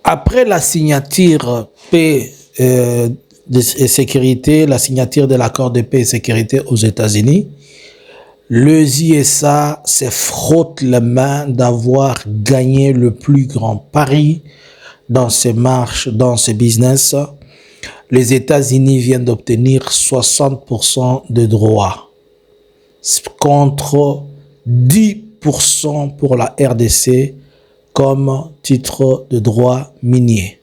Après la signature paix et sécurité, la signature de l'accord de paix et sécurité aux États-Unis, le USA se frotte les mains d'avoir gagné le plus grand pari dans ces marches, dans ces business. Les États-Unis viennent d'obtenir 60% de droits contre 10% pour la RDC comme titre de droit minier.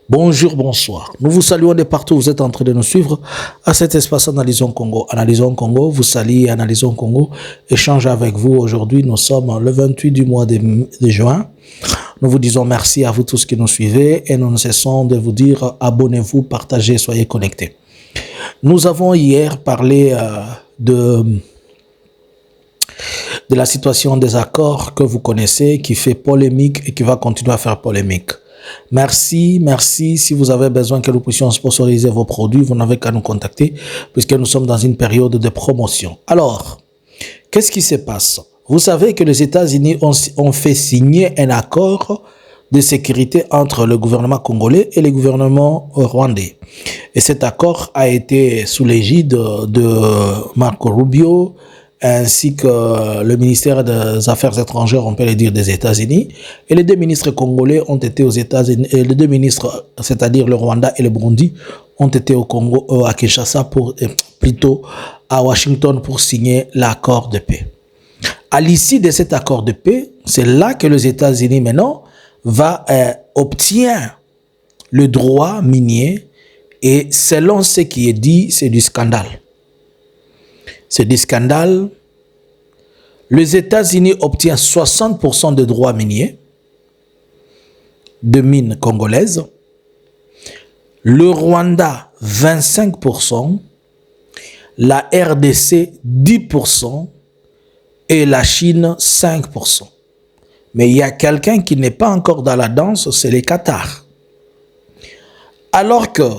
Bonjour, bonsoir. Nous vous saluons de partout où vous êtes en train de nous suivre à cet espace Analysons Congo. Analysons Congo, vous saluez Analysons Congo, échange avec vous. Aujourd'hui, nous sommes le 28 du mois de juin. Nous vous disons merci à vous tous qui nous suivez et nous ne cessons de vous dire abonnez-vous, partagez, soyez connectés. Nous avons hier parlé de la situation des accords que vous connaissez, qui fait polémique et qui va continuer à faire polémique. Merci. Si vous avez besoin que nous puissions sponsoriser vos produits, vous n'avez qu'à nous contacter puisque nous sommes dans une période de promotion. Alors, qu'est-ce qui se passe? Vous savez que les États-Unis ont fait signer un accord de sécurité entre le gouvernement congolais et le gouvernement rwandais. Et cet accord a été sous l'égide de Marco Rubio, ainsi que le ministère des Affaires étrangères, on peut le dire, des États-Unis. Et les deux ministres congolais ont été aux États-Unis, et les deux ministres, c'est-à-dire le Rwanda et le Burundi, ont été au Congo, à Kinshasa, plutôt à Washington pour signer l'accord de paix. À l'issue de cet accord de paix, c'est là que les États-Unis maintenant obtient le droit minier, et selon ce qui est dit, c'est du scandale. C'est du scandale. Les États-Unis obtiennent 60% de droits miniers de mines congolaises. Le Rwanda, 25%. La RDC, 10%. Et la Chine, 5%. Mais il y a quelqu'un qui n'est pas encore dans la danse, c'est le Qatar. Alors que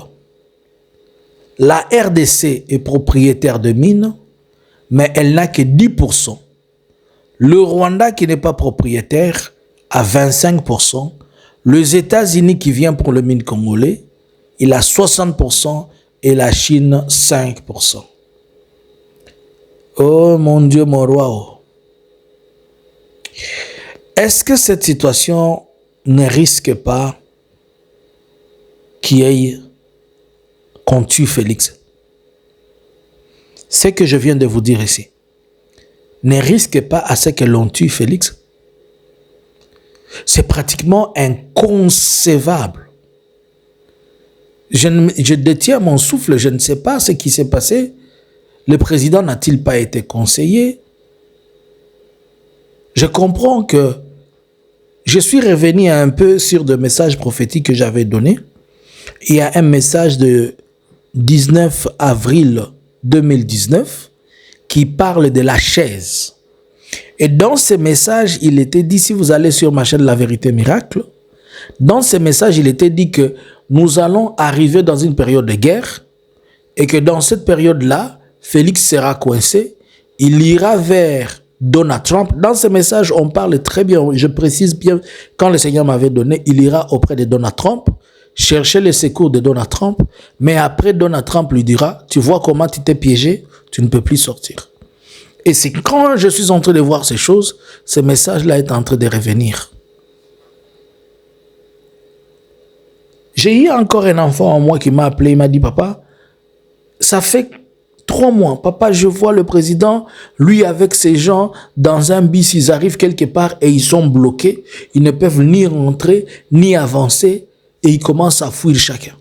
la RDC est propriétaire de mines, mais elle n'a que 10%. Le Rwanda, qui n'est pas propriétaire, a 25%. Les États-Unis, qui vient pour le mine congolais, il a 60% et la Chine, 5%. Oh mon Dieu, mon roi. Oh. Est-ce que cette situation ne risque pas qu'on tue Félix? Ce que je viens de vous dire ici ne risque pas à ce que l'on tue Félix. C'est pratiquement inconcevable. Je détiens mon souffle, je ne sais pas ce qui s'est passé. Le président n'a-t-il pas été conseillé? Je comprends que je suis revenu un peu sur des messages prophétiques que j'avais donnés. Il y a un message de 19 avril 2019 qui parle de la chaise. Et dans ce message, il était dit, si vous allez sur ma chaîne La Vérité Miracle, dans ce message, il était dit que nous allons arriver dans une période de guerre et que dans cette période-là, Félix sera coincé, il ira vers Donald Trump. Dans ce message, on parle très bien, je précise bien, quand le Seigneur m'avait donné, il ira auprès de Donald Trump, chercher le secours de Donald Trump, mais après Donald Trump lui dira, tu vois comment tu t'es piégé, tu ne peux plus sortir. Et c'est quand je suis en train de voir ces choses, ce message-là est en train de revenir. J'ai eu encore un enfant en moi qui m'a appelé, il m'a dit, papa, ça fait 3 mois, papa, je vois le président, lui avec ses gens, dans un bus, ils arrivent quelque part et ils sont bloqués, ils ne peuvent ni rentrer, ni avancer, et ils commencent à fuir chacun.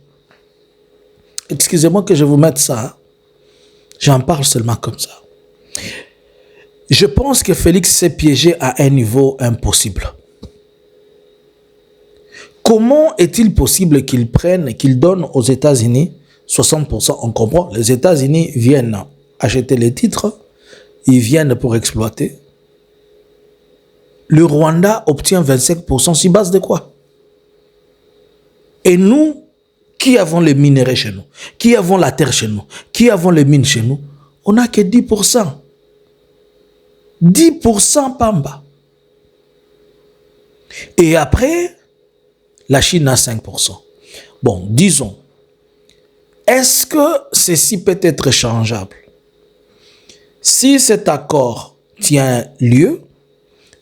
Excusez-moi que je vous mette ça. J'en parle seulement comme ça. Je pense que Félix s'est piégé à un niveau impossible. Comment est-il possible qu'il donne aux États-Unis 60%? On comprend, les États-Unis viennent acheter les titres, ils viennent pour exploiter. Le Rwanda obtient 25% sur base de quoi? Et nous, qui avons les minerais chez nous, qui avons la terre chez nous, qui avons les mines chez nous, on n'a que 10%. 10% Pamba. Et après, La Chine a 5%. Bon, disons, est-ce que ceci peut être changeable? Si cet accord tient lieu,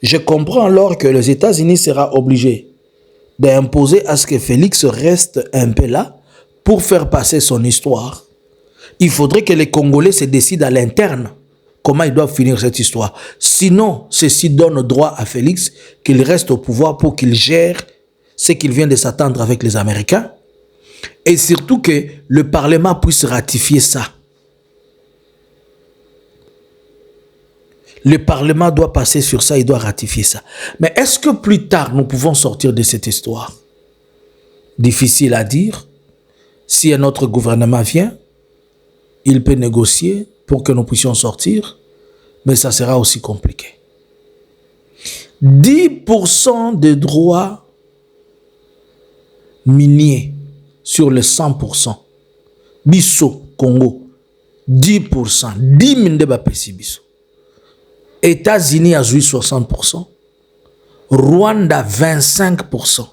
je comprends alors que les États-Unis seront obligés d'imposer à ce que Félix reste un peu là pour faire passer son histoire. Il faudrait que les Congolais se décident à l'interne comment ils doivent finir cette histoire. Sinon, ceci donne droit à Félix qu'il reste au pouvoir pour qu'il gère ce qu'il vient de s'attendre avec les Américains. Et surtout que le Parlement puisse ratifier ça. Le Parlement doit passer sur ça, il doit ratifier ça. Mais est-ce que plus tard, nous pouvons sortir de cette histoire? Difficile à dire. Si un autre gouvernement vient, il peut négocier pour que nous puissions sortir, mais ça sera aussi compliqué. 10% de droits miniers sur les 100%. Bisso, Congo, 10%. 10 000 de Bapessi Bisso. États-Unis a joué 60%. Rwanda, 25%.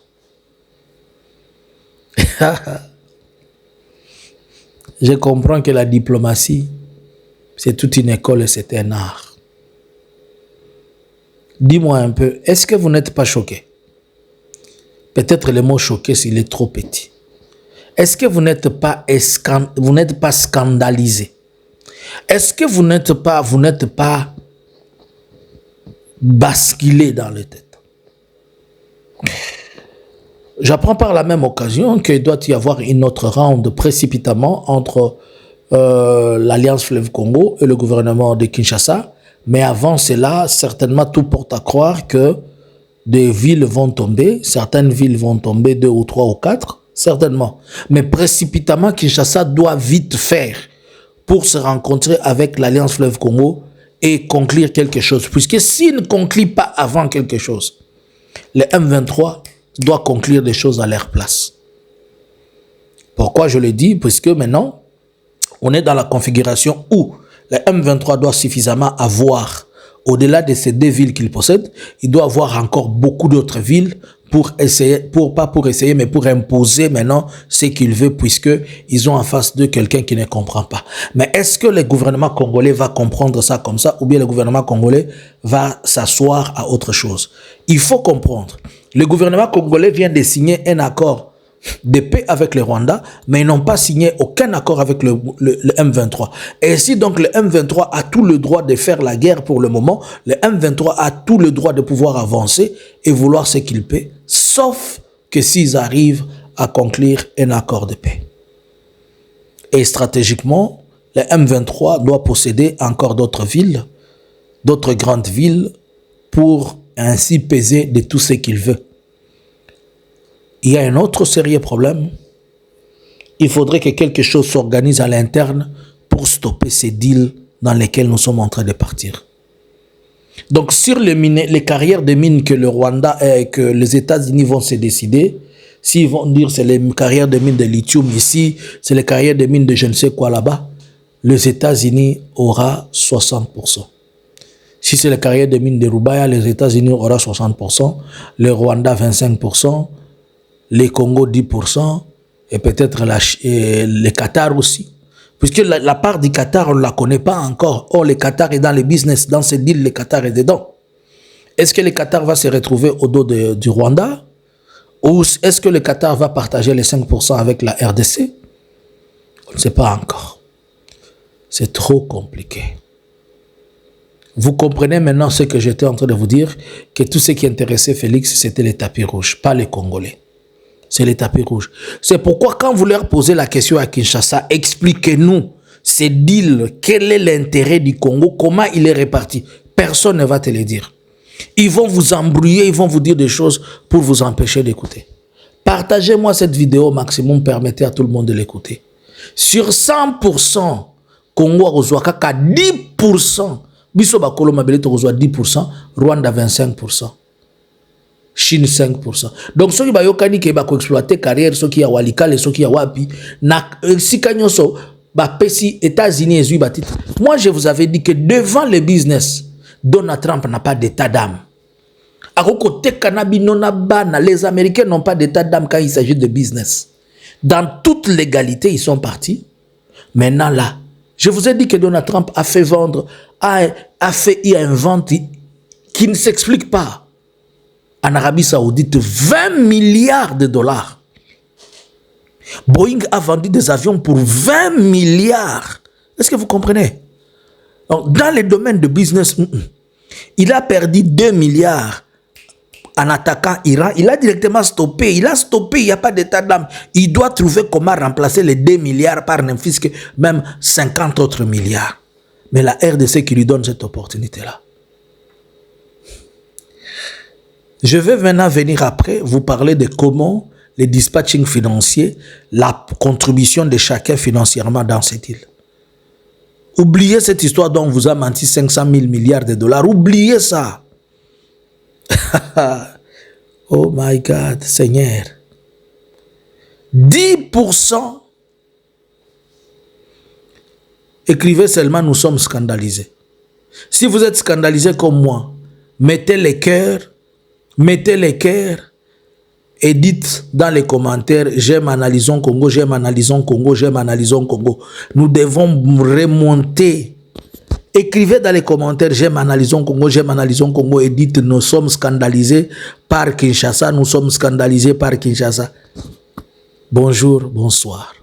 Je comprends que la diplomatie, c'est toute une école et c'est un art. Dis-moi un peu, est-ce que vous n'êtes pas choqué? Peut-être le mot choqué, s'il est trop petit. Est-ce que vous n'êtes pas scandalisé? Est-ce que vous n'êtes pas basculé dans les têtes? J'apprends par la même occasion qu'il doit y avoir une autre ronde précipitamment entre l'Alliance Fleuve Congo et le gouvernement de Kinshasa. Mais avant cela, certainement tout porte à croire que des villes vont tomber. Certaines villes vont tomber, 2 ou 3 ou 4, certainement. Mais précipitamment, Kinshasa doit vite faire pour se rencontrer avec l'Alliance Fleuve Congo et conclure quelque chose. Puisque s'il ne conclut pas avant quelque chose, le M23 doit conclure des choses à leur place. Pourquoi je le dis? Puisque maintenant, on est dans la configuration où le M23 doit suffisamment avoir, au-delà de ces 2 villes qu'il possède, il doit avoir encore beaucoup d'autres villes pour essayer, mais pour imposer maintenant ce qu'il veut, puisqu'ils ont en face d'eux quelqu'un qui ne comprend pas. Mais est-ce que le gouvernement congolais va comprendre ça comme ça, ou bien le gouvernement congolais va s'asseoir à autre chose? Il faut comprendre. Le gouvernement congolais vient de signer un accord de paix avec le Rwanda, mais ils n'ont pas signé aucun accord avec le M23. Et si donc le M23 a tout le droit de faire la guerre pour le moment, le M23 a tout le droit de pouvoir avancer et vouloir ce qu'il peut, sauf que s'ils arrivent à conclure un accord de paix. Et stratégiquement, le M23 doit posséder encore d'autres villes, d'autres grandes villes, pour ainsi peser de tout ce qu'il veut. Il y a un autre sérieux problème. Il faudrait que quelque chose s'organise à l'interne pour stopper ces deals dans lesquels nous sommes en train de partir. Donc, sur les carrières de mines que le Rwanda et que les États-Unis vont se décider, s'ils vont dire c'est les carrières de mines de lithium ici, c'est les carrières de mines de je ne sais quoi là-bas, les États-Unis auront 60%. Si c'est les carrières de mines de Rubaya, les États-Unis auront 60%, le Rwanda 25%, les Congo 10%, et peut-être le Qatar aussi. Puisque la part du Qatar, on ne la connaît pas encore. Or, le Qatar est dans le business, dans ce deal, le Qatar est dedans. Est-ce que le Qatar va se retrouver au dos du Rwanda? Ou est-ce que le Qatar va partager les 5% avec la RDC? On ne sait pas encore. C'est trop compliqué. Vous comprenez maintenant ce que j'étais en train de vous dire, que tout ce qui intéressait Félix, c'était les tapis rouges, pas les Congolais. C'est les tapis rouges. C'est pourquoi quand vous leur posez la question à Kinshasa, expliquez-nous ces deals, quel est l'intérêt du Congo, comment il est réparti. Personne ne va te le dire. Ils vont vous embrouiller, ils vont vous dire des choses pour vous empêcher d'écouter. Partagez-moi cette vidéo au maximum, permettez à tout le monde de l'écouter. Sur 100%, Congo reçoit 10%. Biso bakolo mabele to reçoit 10%, Rwanda 25%. Chine 5%. Donc, ceux qui bayokani qui ba exploiter carrière, ceux qui a walikale, ceux qui a wapi, na si kanyoso ba pesi États-Unis et batit. Moi, je vous avais dit que devant le business, Donald Trump n'a pas d'état d'âme. Les Américains n'ont pas d'état d'âme quand il s'agit de business. Dans toute légalité, ils sont partis. Maintenant là, je vous ai dit que Donald Trump a fait vendre, a fait un vente qui ne s'explique pas. En Arabie Saoudite, 20 milliards de dollars. Boeing a vendu des avions pour 20 milliards. Est-ce que vous comprenez? Donc, dans les domaines de business, il a perdu 2 milliards en attaquant Iran. Il a directement stoppé. Il a stoppé, il n'y a pas d'état d'âme. Il doit trouver comment remplacer les 2 milliards par ne fût-ce que même 50 autres milliards. Mais la RDC qui lui donne cette opportunité-là. Je vais maintenant venir après vous parler de comment les dispatching financiers, la contribution de chacun financièrement dans cette île. Oubliez cette histoire dont on vous a menti 500 000 milliards de dollars. Oubliez ça. Oh my God, Seigneur. 10%. Écrivez seulement, nous sommes scandalisés. Si vous êtes scandalisés comme moi, mettez les cœurs et dites dans les commentaires, j'aime Analysons Congo, j'aime Analysons Congo, j'aime Analysons Congo. Nous devons remonter. Écrivez dans les commentaires, j'aime Analysons Congo, j'aime Analysons Congo et dites, nous sommes scandalisés par Kinshasa, nous sommes scandalisés par Kinshasa. Bonjour, bonsoir.